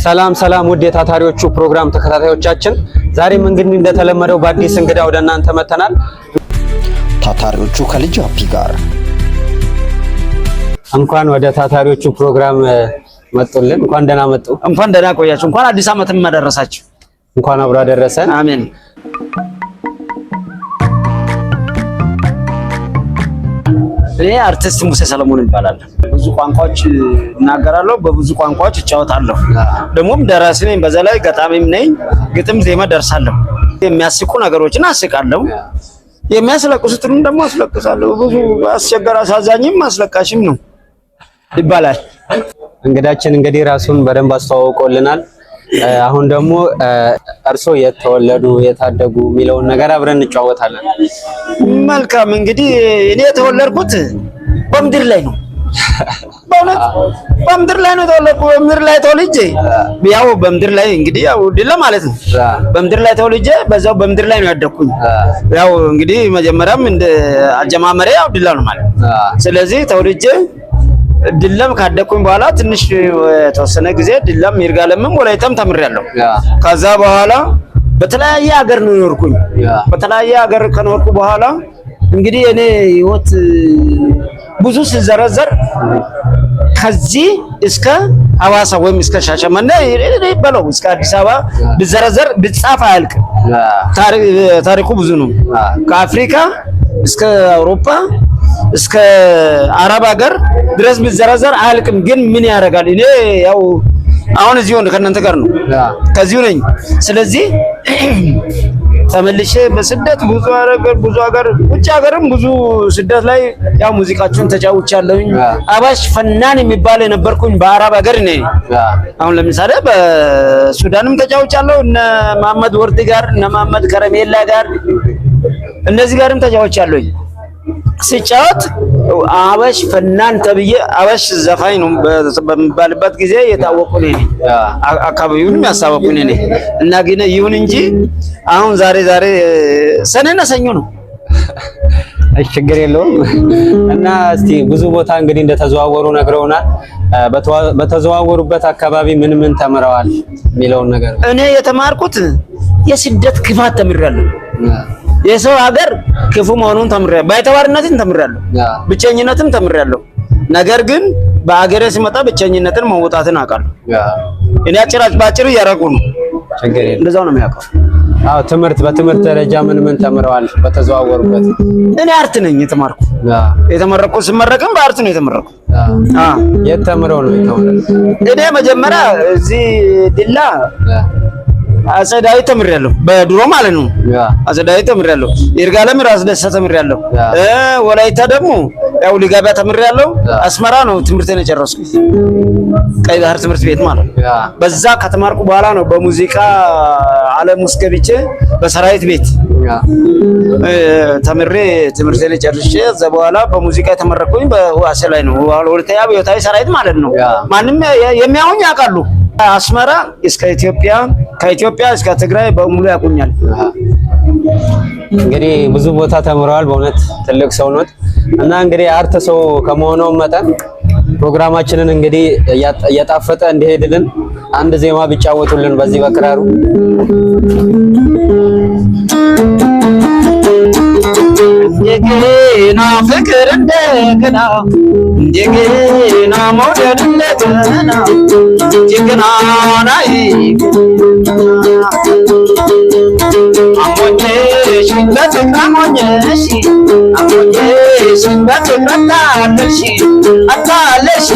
ሰላም ሰላም ውድ የታታሪዎቹ ፕሮግራም ተከታታዮቻችን ዛሬም እንግዲህ እንደተለመደው በአዲስ እንግዳ ወደ እናንተ መተናል። ታታሪዎቹ ከልጅ አፒ ጋር እንኳን ወደ ታታሪዎቹ ፕሮግራም መጡልን። እንኳን ደህና መጡ። እንኳን ደህና ቆያችሁ። እንኳን አዲስ ዓመትም አደረሳችሁ። እንኳን አብራ ደረሰን። አሜን። እኔ አርቲስት ሙሴ ሰለሞን ይባላል። ብዙ ቋንቋዎች እናገራለሁ፣ በብዙ ቋንቋዎች እጫወታለሁ። ደግሞም ደራሲ ነኝ፣ በዛ ላይ ገጣሚም ነኝ። ግጥም ዜማ ደርሳለሁ። የሚያስቁ ነገሮችን አስቃለሁ፣ የሚያስለቅሱትን ደግሞ አስለቅሳለሁ። ብዙ አስቸጋሪ አሳዛኝም አስለቃሽም ነው ይባላል። እንግዳችን እንግዲህ ራሱን በደንብ አስተዋውቆልናል። አሁን ደግሞ እርሶ የተወለዱ የታደጉ የሚለውን ነገር አብረን እንጫወታለን። መልካም። እንግዲህ እኔ የተወለድኩት በምድር ላይ ነው። በእውነት በምድር ላይ ነው የተወለድኩት። በምድር ላይ ተወልጄ ያው በምድር ላይ እንግዲህ ያው ድለ ማለት ነው። በምድር ላይ ተወልጄ በዛው በምድር ላይ ነው ያደግኩኝ። ያው እንግዲህ መጀመሪያም እንደ አጀማመሬ ያው ድላ ነው ማለት ነው። ስለዚህ ተወልጄ ድለም ካደኩኝ በኋላ ትንሽ ተወሰነ ጊዜ ድለም ይርጋለምም ወላይታም ተምሬያለሁ። ከዛ በኋላ በተለያየ ሀገር ነው የኖርኩኝ። በተለያየ ሀገር ከኖርኩ በኋላ እንግዲህ እኔ ህይወት ብዙ ሲዘረዘር ከዚህ እስከ ሐዋሳ ወይም እስከ ሻሸመኔ ይበለው እስከ አዲስ አበባ ቢዘረዘር ቢጻፍ አያልቅም። ታሪኩ ብዙ ነው። ከአፍሪካ እስከ አውሮፓ እስከ አረብ ሀገር ድረስ ቢዘረዘር አያልቅም። ግን ምን ያደርጋል፣ እኔ ያው አሁን እዚሁ ከእናንተ ጋር ነው፣ ከዚሁ ነኝ። ስለዚህ ተመልሼ በስደት ብዙ ሀገር ውጭ ሀገርም ብዙ ስደት ላይ ያው ሙዚቃችሁን ተጫውቻለሁኝ። አባሽ ፈናን የሚባል የነበርኩኝ በአረብ ሀገር ነኝ። አሁን ለምሳሌ በሱዳንም ተጫውቻለሁ፣ እነ መሐመድ ወርዲ ጋር እነ መሐመድ ከረሜላ ጋር እነዚህ ጋርም ተጫውቻለሁኝ። ሲጫወት አባሽ ፈናን ተብዬ አባሽ ዘፋኝ ነው በሚባልበት ጊዜ የታወቁ ነኝ፣ አካባቢውንም ያሳወቁ ነኝ። እና ግን ይሁን እንጂ አሁን ዛሬ ሰኔና ሰኞ ነው። እሺ ችግር የለውም። እና እስቲ ብዙ ቦታ እንግዲህ እንደተዘዋወሩ ነግረውናል። በተዘዋወሩበት አካባቢ ምን ተምረዋል የሚለውን ነገር። እኔ የተማርኩት የስደት ክፋት ተምሬያለሁ። የሰው ሀገር ክፉ መሆኑን ተምሬያለሁ። ባይተዋርነትን ተምሬያለሁ። ብቸኝነትን ተምሬያለሁ። ነገር ግን በአገሬ ሲመጣ ብቸኝነትን መውጣትን አውቃለሁ። እኔ ባጭሩ እያደረጉ ነው። ችግር የለም። እንደዛው ነው የሚያውቀው። አዎ በትምህርት ደረጃ ምን ተምረዋል በተዘዋወሩበት? እኔ አርት ነኝ የተማርኩ። የተመረኩት ስመረቅም በአርት ነው የተመረኩ። የት ተምረው ነው የተመረቁት? እኔ መጀመሪያ እዚህ ዲላ አፄ ዳዊት ተምሬያለሁ፣ በድሮ ማለት ነው። አፄ ዳዊት ተምሬያለሁ። ይርጋለም ራስ ደስታ ተምሬያለሁ። ወላይታ ደግሞ ያው ሊጋባ ተምሬያለሁ። አስመራ ነው ትምህርቴን የጨረስኩት፣ ቀይ ባህር ትምህርት ቤት ማለት ነው። በዛ ከተማርኩ በኋላ ነው በሙዚቃ ዓለም ውስጥ ገብቼ በሰራዊት ቤት ተምሬ ትምህርቴን ጨርሼ እዛ በኋላ በሙዚቃ የተመረኩኝ በዋሴ ላይ ነው። ሁለተኛ ብዮታዊ ሰራዊት ማለት ነው። ማንም የሚያውኝ ያውቃሉ። አስመራ እስከ ኢትዮጵያ፣ ከኢትዮጵያ እስከ ትግራይ በሙሉ ያቁኛል። እንግዲህ ብዙ ቦታ ተምረዋል። በእውነት ትልቅ ሰው ነው። እና እንግዲህ አርት ሰው ከመሆኑም መጠን ፕሮግራማችንን እንግዲህ እያጣፈጠ እንዲሄድልን አንድ ዜማ ቢጫወቱልን በዚህ በክራሩ። እንደገና ፍቅር እንደገና መውደድ እንደገና ጀግና ናይ አሞኘሽ በፍቅር አሞኘሽ በፍቅር አታለሽ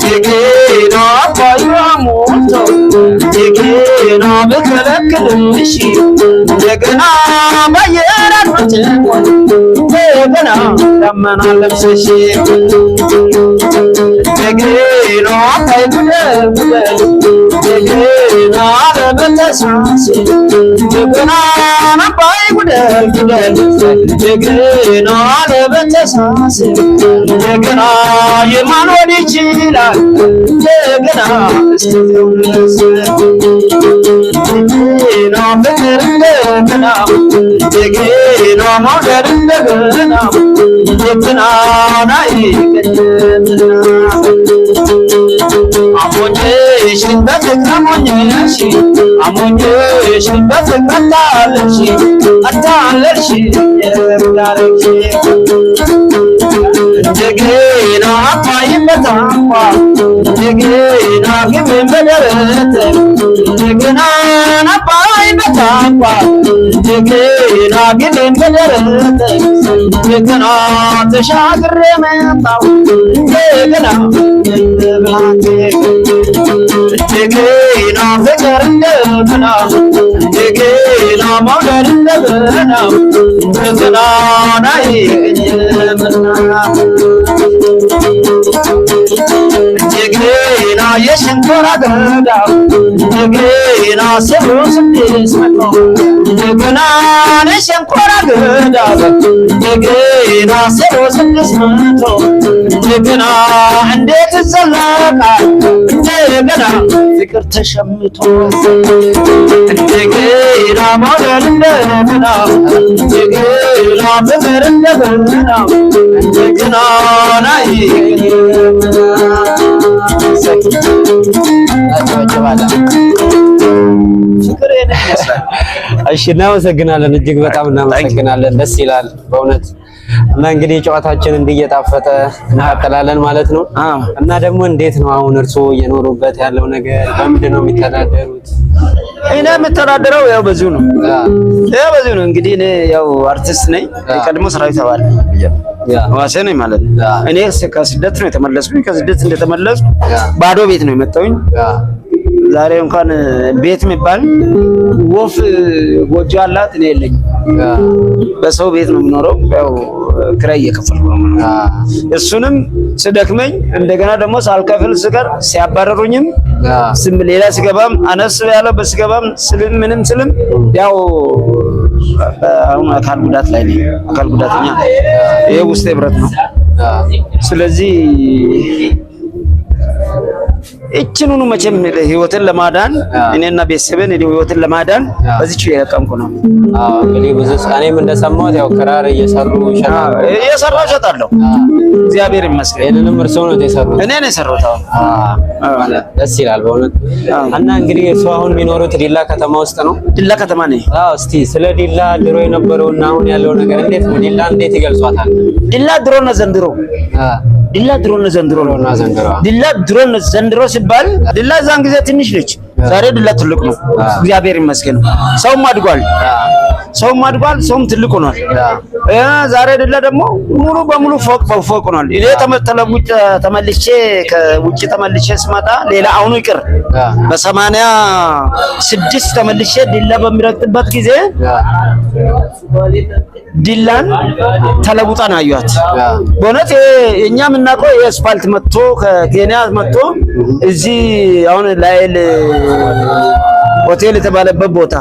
ጀግና አባዩ ሞቶ ጀግና በከለክልሽ ጀግና ባየራቶች ጀግና ደመና ለብሰሽ ጀግና አባይ ጉደል ጀግና ለበተሳስ ጀግና አባይ ጉደል ጀግና ለበተሳስ ጀግና የማኖር ይችላል ጀግና እስከዚያውስ ጀግና ፍቅር እንደገና ጀግና መውደድ እንደገና እንደገና ናይ አሞኝሽ በተቀሞኝሽ አሞኝሽ በተቀጣለሽ አታለሽ የዳረሽ እንደገና አባይበታንኳ እንደገና ግብን በደረት እንደገና አባይበታንኳ እንደገና ግብን በደረት እንደገና ተሻግሬ መጣሁ እንደገና እንደገና ፍቅር እንደገና እንደገና መውደድ እንደገና እንደገና ናይ እንደገና የሽንኮራ አገዳ እንደገና ሰብሮ ስድስት መቶ እንደገና የሽንኮራ አገዳ እንደገና ሰብሮ ስድስት መቶ እንደገና እንዴት ይዘለቃል እንደገና ፍቅር ተሸምቶ እንደገና መውደድ እንደገና እንደገና ፍቅር እንደገና እንደገና ናይ እሺ እናመሰግናለን። እጅግ በጣም እናመሰግናለን። ደስ ይላል በእውነት እና እንግዲህ ጨዋታችን እንዲየጣፈጠ እንቀጥላለን ማለት ነው። እና ደግሞ እንዴት ነው አሁን እርስዎ እየኖሩበት ያለው ነገር? በምንድን ነው የሚተዳደሩት? እኔ የምተዳደረው ያው በዚሁ ነው። ያው በዚሁ ነው እንግዲህ እኔ ያው አርቲስት ነኝ። ቀድሞ ሰራዊት አባል ዋሴ ነኝ ማለት ነው። እኔ ከስደት ነው የተመለስኩኝ። ከስደት እንደተመለስኩ ባዶ ቤት ነው የመጣሁኝ። ዛሬ እንኳን ቤት የሚባል ወፍ ጎጆ አላት እኔ የለኝም። በሰው ቤት ነው የምኖረው። ያው ክራይ እየከፈልኩ ነው። እሱንም ስደክመኝ እንደገና ደግሞ ሳልከፍል ስቀር ሲያባረሩኝም ሌላ ስገባም አነስ ያለው በስገባም ስልም ምንም ስልም ያው አሁን አካል ጉዳት ላይ ነኝ። አካል ጉዳተኛ ይሄ ውስጥ ብረት ነው። ስለዚህ እቺኑኑ መቼም ህይወትን ለማዳን እኔና ቤተሰቤን ህይወትን ለማዳን በዚች የለቀምኩ ነው። እንግዲህ ብዙ እኔም እንደሰማሁት ያው ክራር እየሰራሁ እሸጣለሁ። እግዚአብሔር ይመስገን። ይሄንንም እርስዎ ነው የሰሩት? እኔ ነኝ የሰራሁት። ደስ ይላል በእውነት። እና እንግዲህ እርስዎ አሁን የሚኖሩት ዲላ ከተማ ውስጥ ነው? ዲላ ከተማ ነኝ። እስቲ ስለ ዲላ ድሮ የነበረውና አሁን ያለው ነገር እንዴት ነው? ዲላ እንዴት ይገልጿታል? ዲላ ድሮና ዘንድሮ ዲላ ድሮና ዘንድሮ ነው። ዲላ ድሮና ዘንድሮ ሲባል ዲላ ዛን ጊዜ ትንሽ ነች። ዛሬ ዲላ ትልቅ ነው። እግዚአብሔር ይመስገን። ሰውም አድጓል፣ ሰውም ትልቅ ሆኗል። ዛሬ ዲላ ደግሞ ሙሉ በሙሉ ፎቅ በፎቅ ሆኗል። እኔ ተመልሼ ከውጭ ተመልሼ ስመጣ ሌላ አሁኑ ይቅር በ86 ተመልሼ ዲላ በሚረግጥበት ጊዜ ዲላን ተለውጣን አዩት። በእውነት እኛ የምናውቀው የአስፋልት መጥቶ ከኬንያ መጥቶ እዚህ አሁን ላይል ሆቴል የተባለበት ቦታ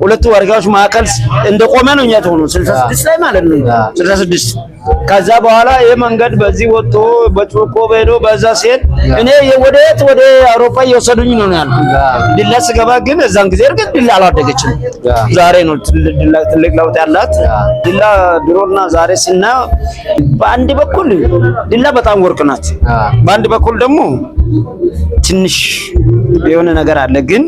ሁለቱ ወርጋዎች ማዕከል እንደቆመ ነው። እኛ ተሆኑ 66 ላይ ማለት ነው 66 ከዛ በኋላ ይሄ መንገድ በዚህ ወጥቶ በጩቆ በሄዶ በዛ ሲሄድ እኔ ወደ አውሮፓ እየወሰዱኝ ነው ያልኩት። ዲላ ስገባ ግን እዛን ጊዜ እርግጥ ዲላ አላደገችም። ዛሬ ነው ትልቅ ለውጥ ያላት ዲላ። ድሮና ዛሬ ስናየው በአንድ በኩል ዲላ በጣም ወርቅ ናት፣ በአንድ በኩል ደግሞ ትንሽ የሆነ ነገር አለ። ግን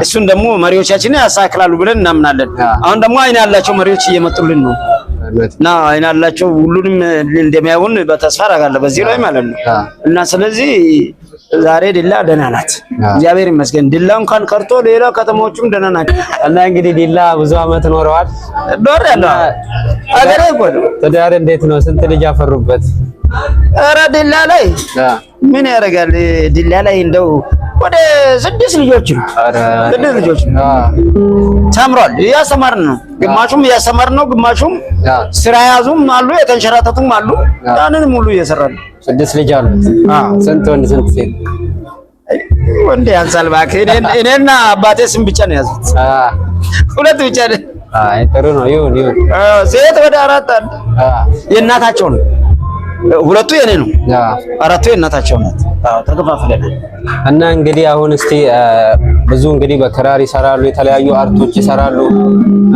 እሱን ደግሞ መሪዎቻችን ያሳክላሉ ብለን እናምናለን። አሁን ደግሞ አይን ያላቸው መሪዎች እየመጡልን ነው እና አይን ያላቸው ሁሉንም እንደሚያዩን በተስፋ አደርጋለሁ በዚህ ላይ ማለት ነው። እና ስለዚህ ዛሬ ዲላ ደህና ናት፣ እግዚአብሔር ይመስገን። ዲላ እንኳን ቀርቶ ሌላ ከተሞችም ደህና ናቸው። እና እንግዲህ ዲላ ብዙ አመት ኖረዋል። ያለው አገሬ እኮ ነው። ትዳር እንዴት ነው? ስንት ልጅ አፈሩበት? ኧረ ዲላ ላይ ምን ያደርጋል? ዲላ ላይ እንደው ወደ 6 ልጆች ነው። 6 ልጆች ተምሯል። እያስተማርን ነው። ግማሹም እያስተማርን ነው፣ ግማሹም ስራ ያዙም አሉ፣ የተንሸራተቱም አሉ። ያንንም ሁሉ እየሰራን ነው። 6 ልጅ አሉ። ስንት ወንድ ስንት ሴት? ወንድ ያንሳል እባክህ። እኔና አባቴ ስም ብቻ ነው ያዙት። 2 ብቻ ነው። ጥሩ ነው። ይሁን። ሴት ወደ 4 አለ። የእናታቸው ነው ሁለቱ የኔ ነው። አራቱ የእናታቸው ናት። ተከፋፍለናል። እና እንግዲህ አሁን እስቲ ብዙ እንግዲህ በክራር ይሰራሉ፣ የተለያዩ አርቶች ይሰራሉ።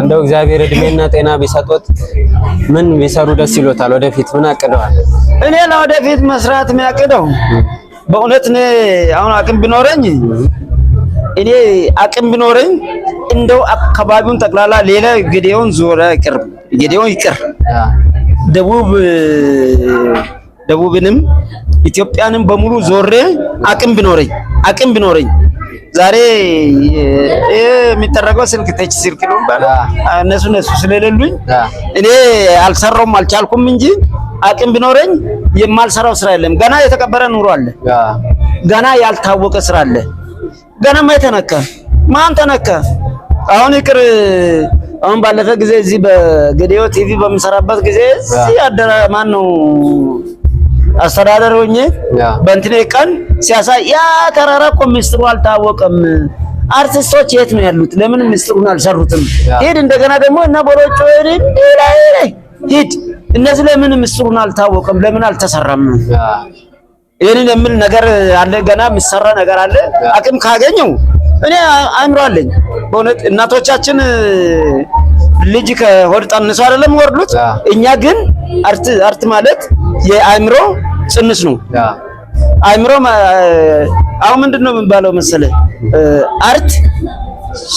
እንደው እግዚአብሔር እድሜና ጤና ቢሰጡት ምን ቢሰሩ ደስ ይሎታል? ወደፊት ምን አቅደዋል? እኔ ለወደፊት መስራት የሚያቅደው በእውነት እኔ አሁን አቅም ቢኖረኝ እንደው አካባቢውን ጠቅላላ ሌላ ገዴውን ዞረ ይቅር ደቡብንም ኢትዮጵያንም በሙሉ ዞሬ አቅም ቢኖረኝ ዛሬ የሚደረገው ስልክ ተች ስልክ ነው ባላ እነሱ ስለሌሉኝ እኔ አልሰራውም አልቻልኩም እንጂ አቅም ቢኖረኝ የማልሰራው ስራ የለም። ገና የተቀበረ ኑሮ አለ፣ ገና ያልታወቀ ስራ አለ፣ ገና ማን ተነካ አሁን ይቅር። አሁን ባለፈ ጊዜ እዚህ በገዴኦ ቲቪ በምሰራበት ጊዜ እዚህ አደረ ማን ነው አስተዳደር ሆኜ በእንትኔ ቀን ሲያሳይ ያ ተራራ እኮ ምስጢሩ አልታወቀም፣ አርቲስቶች የት ነው ያሉት? ለምን ምስጢሩን አልሰሩትም? ሄድ እንደገና ደግሞ እና ቦሎጮ ሄድ እነዚህ ለምን ምስጢሩን አልታወቀም? ለምን አልተሰራም? ይሄንን የሚል ነገር አለ። ገና የሚሰራ ነገር አለ። አቅም ካገኘው እኔ አእምሮ አለኝ በእውነት እናቶቻችን ልጅ ከሆድ ጠንሶ አይደለም ወርዱት። እኛ ግን አርት ማለት የአእምሮ ጽንስ ነው። አእምሮ አሁን ምንድነው የሚባለው መሰለ አርት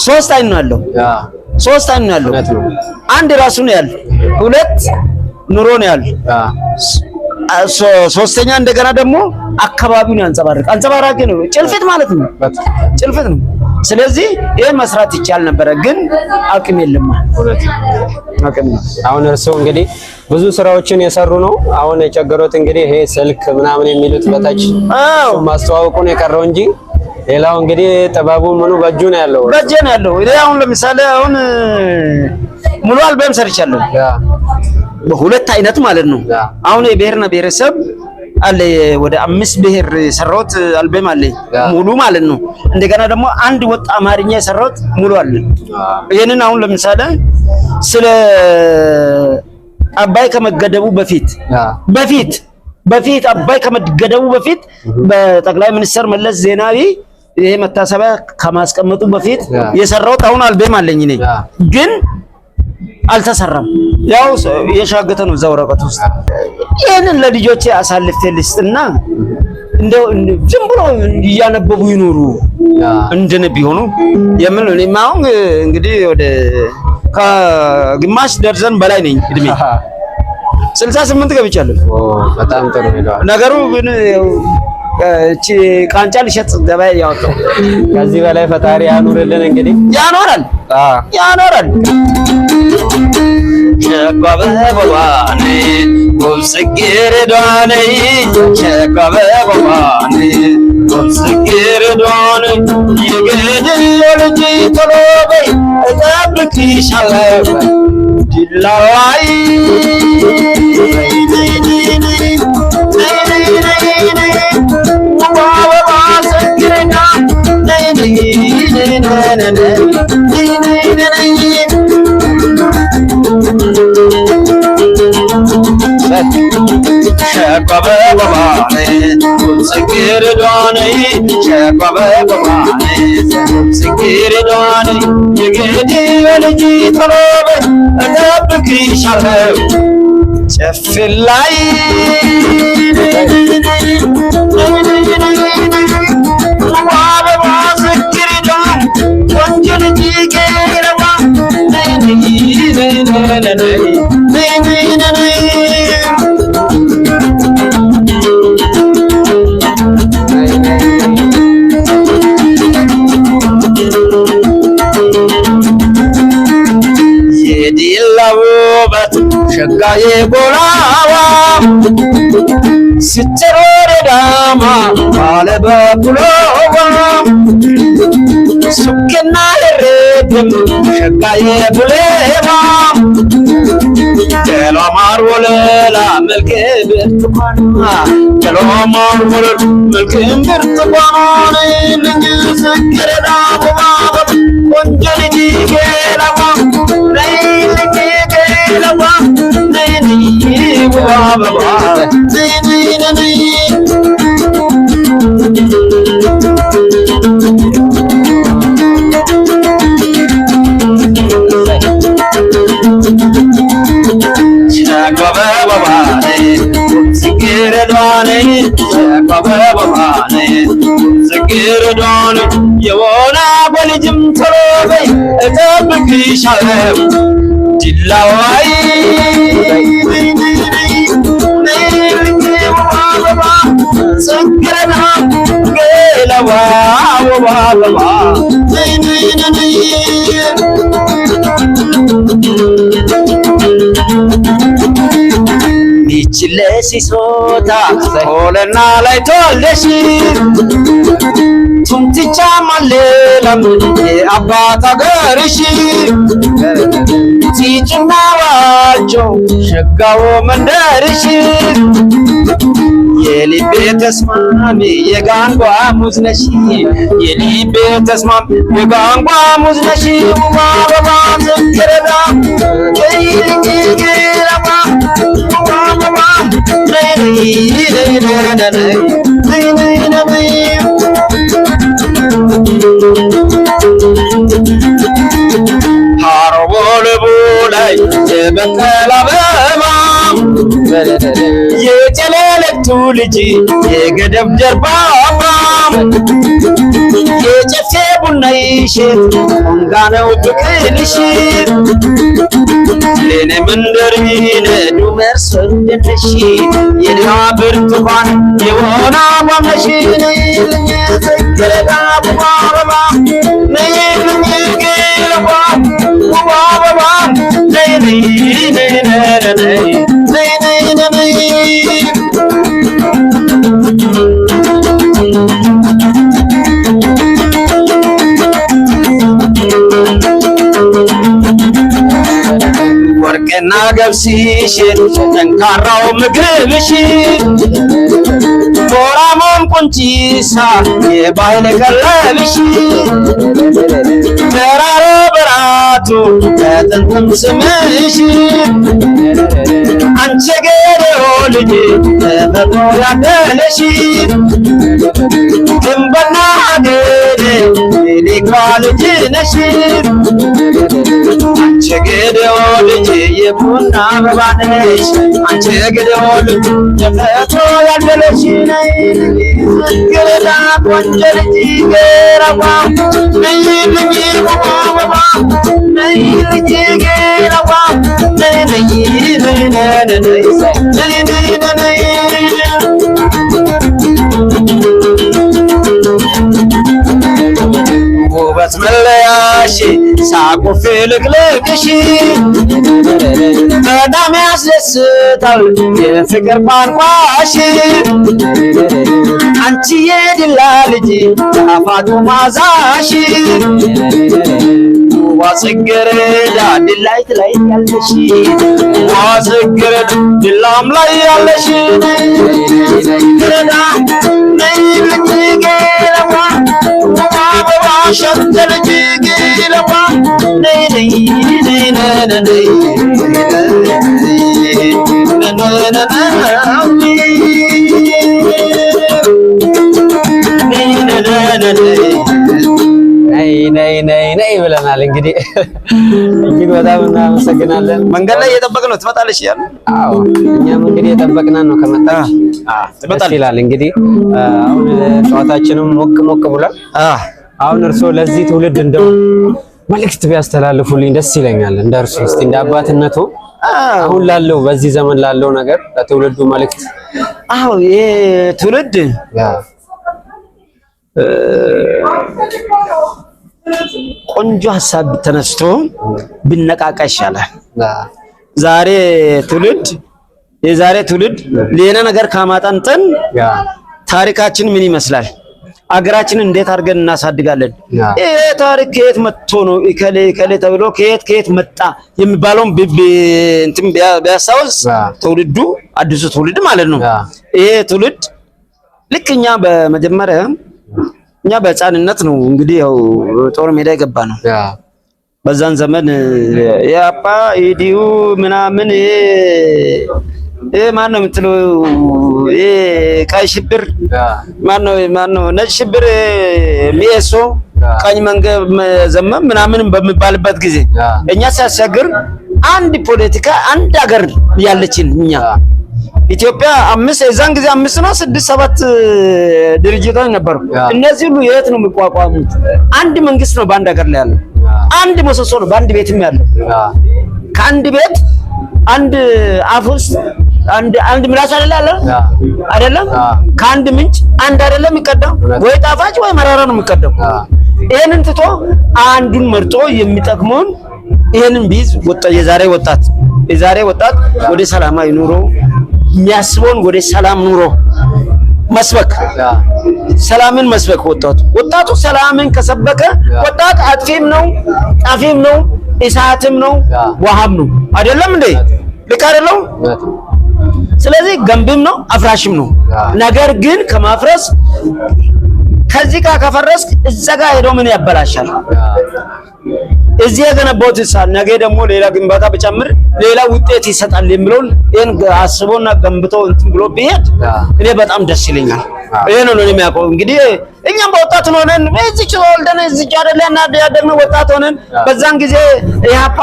ሶስት አይን ነው ያለው። አንድ ራሱ ነው ያለው፣ ሁለት ኑሮ ነው ያለው፣ ሶስተኛ እንደገና ደግሞ አካባቢውን አንጸባራቂ ነው። ጭልፊት ማለት ነው። ስለዚህ ይሄ መስራት ይቻል ነበር፣ ግን አቅም የለም። አሁን እርሶ እንግዲህ ብዙ ስራዎችን የሰሩ ነው። አሁን የቸገሩት እንግዲህ ይሄ ስልክ ምናምን የሚሉት በታች ማስተዋወቁን የቀረው እንጂ ሌላው እንግዲህ ጥበቡ ምኑ በእጁ ነው ያለው። እኔ አሁን ለምሳሌ አሁን ሙሉ አልበም ሰርቻለሁ፣ በሁለት አይነት ማለት ነው። አሁን የብሔርና ብሔረሰብ አለ ወደ 5 ብሔር የሰራሁት አልበም አለ ሙሉ ማለት ነው። እንደገና ደግሞ አንድ ወጥ አማርኛ የሰራሁት ሙሉ አለ። ይሄንን አሁን ለምሳሌ ስለ አባይ ከመገደቡ በፊት አባይ ከመገደቡ በፊት በጠቅላይ ሚኒስትር መለስ ዜናዊ ይሄ መታሰቢያ ከማስቀመጡ በፊት የሰራሁት አሁን አልበም አለኝ እኔ ግን አልተሰራም። ያው የሻገተ ነው እዛው ወረቀት ውስጥ። ይሄንን ለልጆቼ አሳልፌ ልስጥና እንደው ዝም ብሎ እያነበቡ ይኖሩ እንደነ ቢሆኑ የምን ነው። እኔማ አሁን እንግዲህ ወደ ከግማሽ ደርዘን በላይ ነኝ እድሜ 68 ገብቻለሁ። በጣም ጥሩ ነው ነገሩ። ግን እቺ ቃንጫ ልሸጥ ገበያ ያወጣው ከዚህ በላይ ፈጣሪ ያኑርልን። እንግዲህ ያኖራል። ሸቋበ በዋኔ ወብስግርዳኔ ሸቋበ በዋኔ ወብስግርዳኔ ይገድልልጂ ተሎበይ እጠብቅሻለሁ ዲላዋይ ሸቋበ በዋኔ ወብስግርዳኔ ሸቋበ በዋኔ ወብስግርዳኔ ይገድልልጂ ተሎበይ እጠብቅሻለሁ ጨፍላይ ዋበባ ስግርዳን ወንጀል ጂጌረዋ የዲላውበት ሸጋዬ ጎላዋ ስትሮር ዳማ ባለ በኩሎዋ ሱቅና ረድም ሸጋዬ ቡሌዋ ጀሎማር ወለላ መልክ ብርቱካን ጀሎማር ወለላ መልክ ብርቱካን ልጅ ስክረዳ ባባ ወንጀል ጂጌላዋ ነይ ልጅ ጌላዋ ነይ ዋበባ የሆነ በልጅም ተሮበይ እጠብቅሻለሁ ዲላዋይ ሰንገረና ገለዋ ወባባ ይችለሲሶታ ሆለና ላይ ተወልደሽ ቱምትቻ ማለለም የአባት አገርሽ ሲጭና ዋቸው ሸጋው መንደርሽ የልቤ ተስማሚ የጋንጓ ሙዝ ነሽ የልቤ ተስማሚ የጋንጓ ሙዝ ነሽ አበባ ዘንገረዳ ገይልኝገረባ አበባ ሀረቦልቡላይ የበቀለ አበባ የጨለለቱ ልጅ የገደብ ጀርባባ የጨፌ ቡና ይሸት እንጋነው ብቅልሽ ለኔ መንደሪነ ዱመር ሰንደሽ የኛ ብርቱካን የሆነ አባመሽ ነይልኝ ዘገረዳ ባባባ ነይልኝ ገለባ ባባባ ነይልኝ ወርቅና ገብስሽ ጠንካራው ምግብሽ ሞራሞም ቁንጪሳ የባህል ቀለብሽ ተራሮ በራቱ ከጥንትም ስምሽ አንቺ ገሬው ልጅ ተፈጥሮ ያደለሽ ግንበና ሀገሬ ሊቋ ልጅ ነሽ አንቺ ገሬው ልጅ የቡና አበባ ነሽ አንቺ ገሬው ልጅ ተፈጥሮ ያደለሽ ነይ ገረዳ ቆንጆ ልጅ ገረባ ነይ ልጅ አበባ ነይ ልጅ ገረባ ነይ ውበት መለያሽ ሳቁ ፍልቅልቅሽ በጣም ያስደስታል የፍቅር ቋንቋሽ አንቺ የድላ ልጅ ጣፋጩ ማዛሽ ዋጽገረዳ ድላይት ላይ ያለሽ ዋጽገረዳ ድላም ላይ ያለሽ ገረዳ ነይ ልጅ ገረባ አበባ ሸንተልጅ ገረባ ነይ ነይ ነይ ነይ ነይ ብለናል። እንግዲህ እጅግ በጣም እናመሰግናለን። መንገድ ላይ እየጠበቅን ነው ትመጣለሽ እያሉ። አዎ እኛም እንግዲህ የጠበቅናት ነው ከመጣች ትመጣለች ይላል። እንግዲህ አሁን ጨዋታችንም ሞቅ ብሏል። አሁን እርስዎ ለዚህ ትውልድ እንደው መልእክት ቢያስተላልፉልኝ ደስ ይለኛል። እንደ እርስዎ እስቲ እንደ አባትነቱ አሁን ላለው በዚህ ዘመን ላለው ነገር ለትውልዱ መልእክት። አዎ ይሄ ትውልድ ቆንጆ ሀሳብ ተነስቶ ቢነቃቃ ይሻላል። ዛሬ ትውልድ የዛሬ ትውልድ ሌላ ነገር ካማጣንጠን ታሪካችን ምን ይመስላል? አገራችንን እንዴት አድርገን እናሳድጋለን? ይሄ ታሪክ ከየት መጥቶ ነው እከሌ ተብሎ ከየት መጣ የሚባለውን እንትን ቢያሳውስ ትውልዱ አዲሱ ትውልድ ማለት ነው። ይሄ ትውልድ ልክ እኛ በመጀመሪያ እኛ በህፃንነት ነው እንግዲህ ያው ጦር ሜዳ የገባ ነው። በዛን ዘመን የአባ ኢዲዩ ምናምን ማን ነው የምትለው ቀይ ሽብር ማን ነው ነጭ ሽብር ሚኤሶ ቀኝ መንገድ ዘመም ምናምን በሚባልበት ጊዜ እኛ ሲያስቸግር አንድ ፖለቲካ አንድ ሀገር ያለችን እኛ ኢትዮጵያ እዛን ጊዜ 5 ነው 6 7 ድርጅቶች ነበሩ። እነዚህ ሁሉ የት ነው የሚቋቋሙት? አንድ መንግስት ነው በአንድ ሀገር ላይ ያለው። አንድ ምሰሶ ነው በአንድ ቤትም ያለው። ከአንድ ቤት አንድ አፍ ውስጥ አንድ ምላስ አይደለም ከአንድ ምንጭ አንድ አይደለም የሚቀዳው ወይ ጣፋጭ ወይ መራራ ነው የሚቀዳው። ይሄንን ትቶ አንዱን መርጦ የሚጠቅመውን ይሄንን ቢዝ የዛሬ ወጣት ወደ ሰላማዊ ኑሮ የሚያስበውን ወደ ሰላም ኑሮ መስበክ ሰላምን መስበክ ወጣቱ ሰላምን ከሰበከ ወጣት አጥፊም ነው ጣፊም ነው እሳትም ነው ውሃም ነው አይደለም እንዴ ልክ አይደለም። ስለዚህ ገንብም ነው አፍራሽም ነው። ነገር ግን ከማፍረስ ከዚህ ጋር ከፈረስክ እዛ ጋር ሄዶ ምን ያበላሻል? እዚህ የገነባው ትሳል ነገ ደግሞ ሌላ ግንባታ በጨምር ሌላ ውጤት ይሰጣል የሚለውን ይሄን አስቦና ገንብቶ እንትን ብሎ ቢሄድ እኔ በጣም ደስ ይለኛል። ይሄ ነው የሚያውቀው። እንግዲህ እኛም በወጣት ሆነን እዚህ ወልደን እዚህ አይደለና ያደግነው ወጣት ሆነን በዛን ጊዜ ኢህአፓ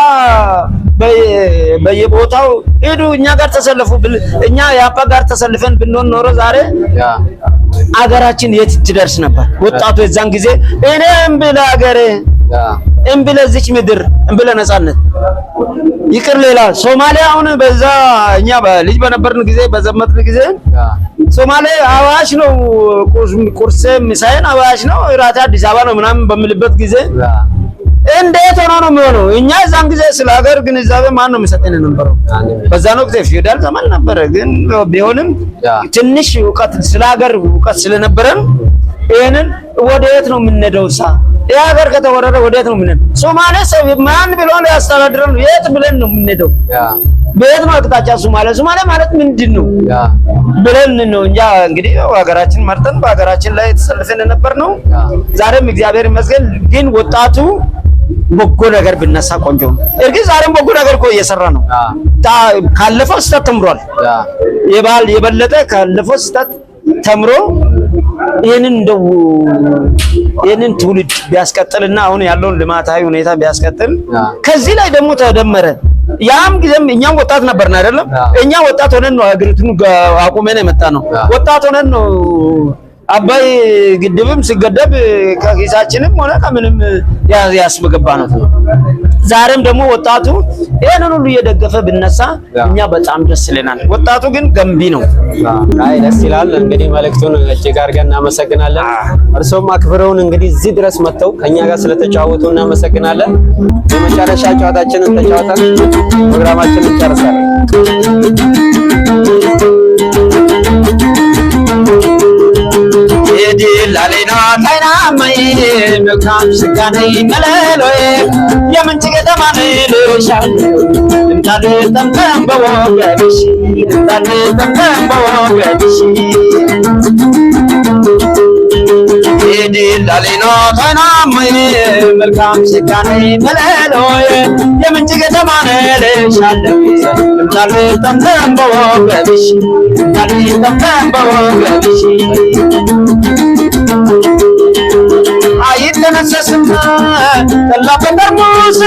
በየቦታው ሄዱ እኛ ጋር ተሰለፉ እኛ ኢህአፓ ጋር ተሰልፈን ብንሆን ኖሮ ዛሬ አገራችን የት ትደርስ ነበር? ወጣቱ የዛን ጊዜ እኔም ብለ ሀገሬ እምብለ እዚች ምድር እምብለ ነፃነት ይቅር ሌላ ሶማሊያ አሁን በዛ እኛ በልጅ በነበርን ጊዜ በዘመትን ጊዜ ሶማሊያ አዋሽ ነው ቁርሴ ምሳዬን አዋሽ ነው እራቴ አዲስ አበባ ነው ምናምን በሚልበት ጊዜ እንዴት ሆኖ ነው የሚሆነው? እኛ እዛን ጊዜ ስለ ሀገር ግንዛቤ ማን ነው የሚሰጠን የነበረው? በዛን ወቅት ፊውዳል ዘመን ነበረ። ግን ቢሆንም ትንሽ ዕውቀት ስለ ሀገር ዕውቀት ስለነበረን ይሄንን ወዴት ነው የምንሄደው? የሀገር ከተወረረ ወዴት ነው የምንሄደው? ሶማሌ ሰው ማን ብሎ ነው ያስተዳድረን? የት ብለን ነው የምንሄደው? በየት ነው አቅጣጫ? ሶማሌ ማለት ምንድን ነው ብለን ነው እንጃ። እንግዲህ ሀገራችን መርጠን በሀገራችን ላይ ተሰልፈን ነበር ነው። ዛሬም እግዚአብሔር ይመስገን ግን ወጣቱ በጎ ነገር ብነሳ ቆንጆ ነው። እርግጥ ዛሬም በጎ ነገር እኮ እየሰራ ነው። ካለፈው ስህተት ተምሯል። የበለጠ ካለፈው ስህተት ተምሮ ይሄንን ትውልድ ቢያስቀጥልና አሁን ያለውን ልማታዊ ሁኔታ ቢያስቀጥል ከዚህ ላይ ደግሞ ተደመረ ያም ጊዜም እኛም ወጣት ነበርና አይደለም እኛ ወጣት ሆነን ነው ሀገሪቱን አቁመን የመጣ ነው። ወጣት ሆነን ነው አባይ ግድብም ሲገደብ ከኪሳችንም ሆነ ከምንም ያስበገባ ነው። ዛሬም ደግሞ ወጣቱ ይሄንን ሁሉ እየደገፈ ብነሳ እኛ በጣም ደስ ይለናል። ወጣቱ ግን ገንቢ ነው። አይ ደስ ይላል። እንግዲህ መልእክቱን እጅግ አድርገን እናመሰግናለን። እርሶም አክብረውን እንግዲህ እዚህ ድረስ መጥተው ከኛ ጋር ስለተጫወቱ እናመሰግናለን። የመጨረሻ ጨዋታችንን ተጫውተን ፕሮግራማችንን ጨርሰናል። ላሌና ታይና ማይ መልካም ስጋኔ መለሎዬ የምንጭ ከተማ ልሻል እንታለ ተምተም በወገድሽ እንታለ ተምተም በወገድሽ ላሌና ታይና ማይ መልካም ስጋኔ መለሎዬ የምንጭ ከተማ ልሻል እንታለ ተምተም በወገድሽ እንታለ ተምተም በወገድሽ አይተነሰስም ጠላ በጠርሙስ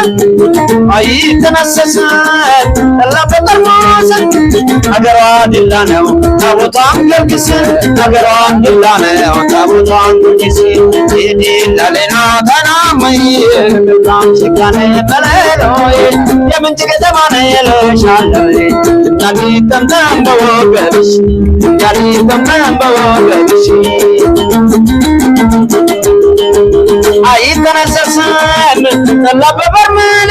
አይተነሰስም ጠላ በጠርሙስ አገሯ ድላ ነው ታቦቷን ጊዮርጊስ አገሯ ድላ ነው ታቦቷን ጊዮርጊስ ላሌና ታናማይ መልካም ስጋኔ መለሎዬ የምንጭ ከተማ ልሻለሁ እንዳሊ ተምተም በወገብሽ እንዳሊ ተምተም በወገብሽ አይተነሰስም ጠላ በበርሜል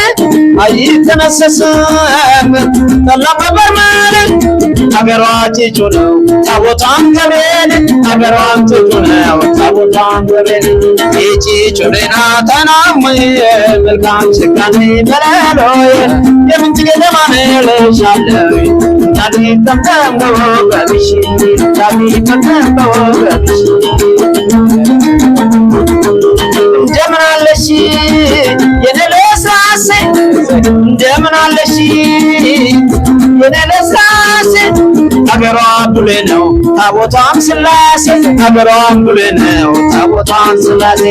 አይተነሰስም ጠላ በበርሜል አገሯ ጭጩ ነው ታቦቷን ገብርኤል አገሯ ጭጩ ነው ታቦቷን ገብርኤል ጭጩ ሌና ታናማይ መልካም ስጋኔ መለሎዬ የምንጭ ከተማ ልሻለሁ እንዳሊ ተምተም በወገብሽ እንዳሊ ተምተም በወገብሽ እንደምን አለሽ የኔ ለስላሴ እንደምን አለሽ የኔ ለስላሴ ቡሌ ነው ታቦቷም ስላሴ ሀገሯም ቡሌ ነው ታቦቷም ስላሴ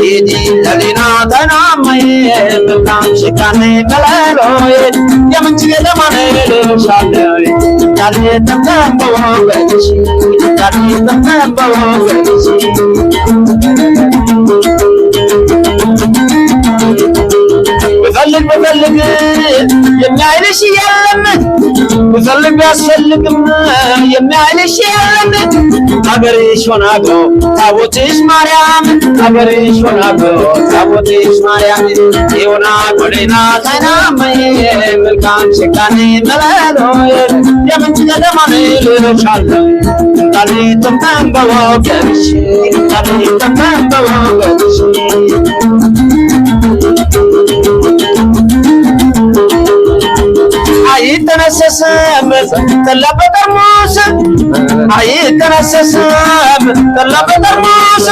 ይዲ ለሊና ተናማዬ መልካም ሽካኔ መለሎዬ የምንጭ ገለማኔ ልሻለሁ ዳሌ ተንበበች ዳሌ ተንበበች بفلق يمعلش يلم بفلق بيسفلقم يمعلش يلم أقريش وناقو تابوتيش مريم أقريش وناقو تابوتيش مريم يوناقو لنا تنامي ملكان شكاني ملالوي يمن جدماني لشالوي تالي تمتن بوغرش تالي تمتن بوغرش አይተነሰሰም ተላበጠርሙስ አይተነሰሰም ተላበጠርሙስ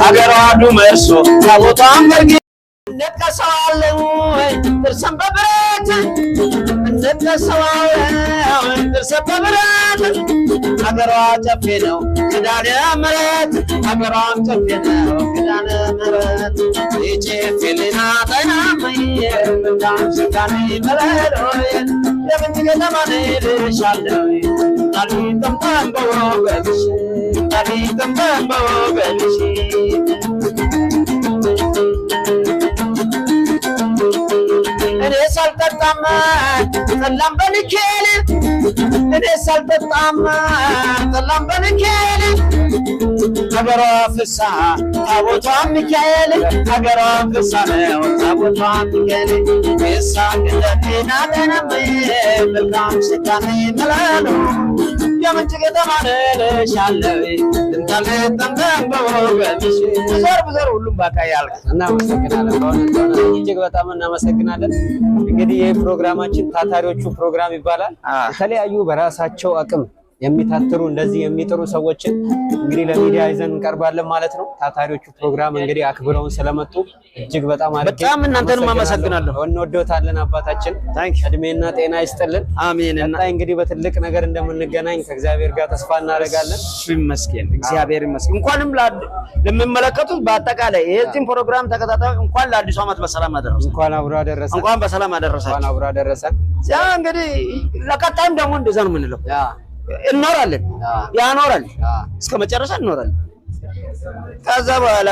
አገሯ ዱመርሶ ታቦቷን በርግ ነቀሰዋለሁ ጥርሰን በብረት ነቀሰዋለሁ ጥርሰን በብረት አገሯ ጨፌ ነው ኪዳነ ምሕረት አገሯም ጨፌ ነው ኪዳነ ምሕረት ይጨፌልና ተናመይ ምንዳም ስጋኔ መለሎይ ለምን ገደማኔ ልሻለሁ ታሊተም ተንበወገሽ ታሊተም ተንበወገሽ እኔ ሳልጠጣም ጠላም በልኬል እኔ ሳልጠጣም ጠላም በልኬል ሀገሯ ፍሳ ታቦቷ ሚካኤል ሀገሯ ፍሳ ነው ታቦቷ ሚካኤል ፍሳ እንደቴና ተነመይ መልካም ሽታኔ መላሉ የምንጭ ገጠማኔ ልሻለሁ እንታለ ተንበወገሽ ብዙር ሁሉም ባካ ያልክ እናመሰግናለን። በእውነት እጅግ በጣም እናመሰግናለን። እንግዲህ ይህ ፕሮግራማችን ታታሪዎቹ ፕሮግራም ይባላል። የተለያዩ በራሳቸው አቅም የሚታትሩ እንደዚህ የሚጥሩ ሰዎችን እንግዲህ ለሚዲያ ይዘን እንቀርባለን ማለት ነው። ታታሪዎቹ ፕሮግራም እንግዲህ አክብረውን ስለመጡ እጅግ በጣም እናንተንም አመሰግናለሁ። እንወደውታለን አባታችን። እድሜና ጤና ይስጥልን። አሜን። እና እንግዲህ በትልቅ ነገር እንደምንገናኝ ከእግዚአብሔር ጋር ተስፋ እናደርጋለን። ይመስገን፣ እግዚአብሔር ይመስገን። እንኳንም ለሚመለከቱት በአጠቃላይ የዚህን ፕሮግራም ተከታታይ እንኳን ለአዲሱ ዓመት በሰላም አደረሰን። እንኳን አብሮ አደረሰን። እንኳን በሰላም አደረሰን። እንኳን አብሮ አደረሰን። ያ እንግዲህ ለቀጣይም ደግሞ እንደዛ ነው የምንለው። እንኖራለን፣ ያኖራል፣ እስከ መጨረሻ እንኖራለን። ከዛ በኋላ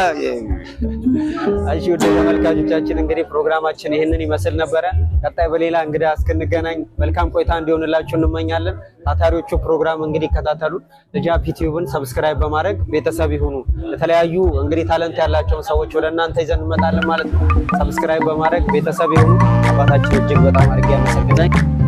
እሺ፣ ወደ ተመልካቾቻችን እንግዲህ ፕሮግራማችን ይሄንን ይመስል ነበረ። ቀጣይ በሌላ እንግዳ እስክንገናኝ መልካም ቆይታ እንዲሆንላችሁ እንመኛለን። ታታሪዎቹ ፕሮግራም እንግዲህ ይከታተሉ። ለጃፒ ቲዩብን ሰብስክራይብ በማድረግ ቤተሰብ ይሁኑ። የተለያዩ እንግዲህ ታለንት ያላቸውን ሰዎች ወደ እናንተ ይዘን እንመጣለን ማለት ነው። ሰብስክራይብ በማድረግ ቤተሰብ ይሁኑ። አባታችን እጅግ በጣም አድርጌ አመሰግናለሁ።